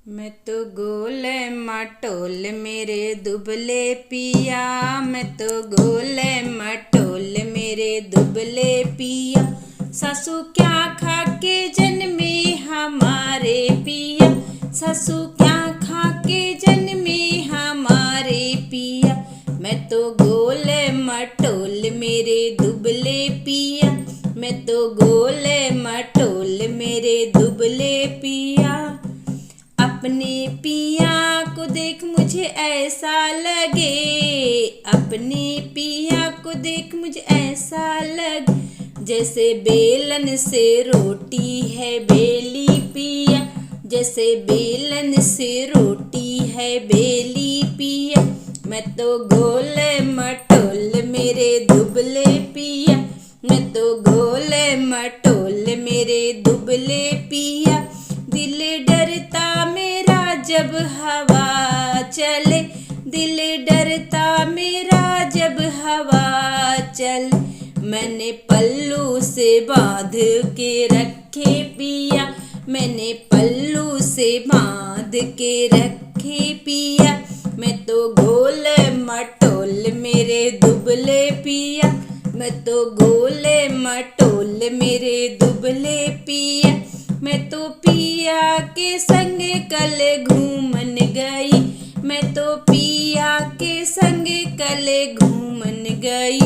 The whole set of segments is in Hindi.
मैं तो गोल मटोल मेरे दुबले पिया, मैं तो गोल मटोल मेरे दुबले पिया। सासू क्या खा के जन्मे हमारे पिया, सासू क्या खा के जन्मे हमारे पिया। मैं तो गोल मटोल मेरे दुबले पिया, मैं तो गोल मटोल मेरे दुबले पिया। अपने पिया को देख मुझे ऐसा लगे, अपने पिया को देख मुझे ऐसा लगे, जैसे बेलन से रोटी है बेली पिया, जैसे बेलन से रोटी है बेली पिया। मैं तो गोल मटोल मेरे दुबले पिया, मैं तो गोल मटोल मेरे दुबले पिया। दिल डरता मेरा जब हवा चले, दिल डरता मेरा जब हवा चल। मैंने पल्लू से बांध के रखे पिया, मैंने पल्लू से बांध के रखे पिया। मैं तो गोल मटोल मेरे दुबले पिया, मैं तो गोल मटोल मेरे दुबले पिया। मैं तो पिया के संग कल घूमन गई, मैं तो पिया के संग कल घूमन गई।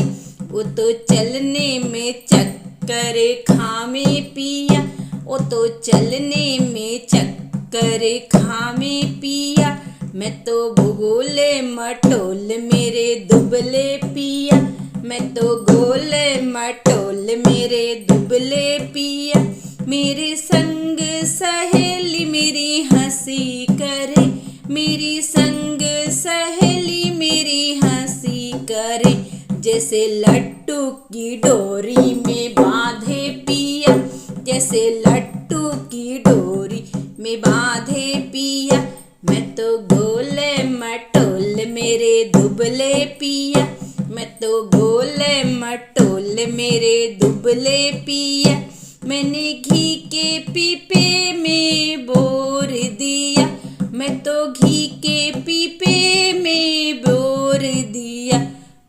वो तो चलने में चक्कर खामे पिया, वो तो चलने में चक्कर खामे पिया। मैं तो गोल मटोल मेरे दुबले पिया, मैं तो गोल मटोल मेरे दुबले पिया। मेरे संग सहेली मेरी हंसी करे, मेरी संग सहेली मेरी हंसी करे, जैसे लट्टू की डोरी में बांधे पिया, जैसे लट्टू की डोरी में बांधे पिया। मैं तो गोल मटोल मेरे दुबले पिया, मैं तो गोल मटोल मेरे दुबले पिया। मैंने घी के पीपे में बोर दिया, मैं तो घी के पीपे में बोर दिया।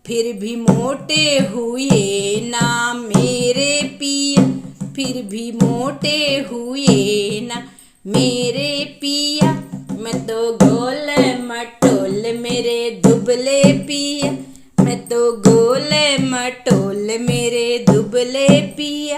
फिर भी मोटे हुए ना मेरे पिया, फिर भी मोटे हुए ना मेरे पिया। मैं तो गोल मटोल मेरे दुबले पिया, मैं तो गोल मटोल मेरे दुबले पिया।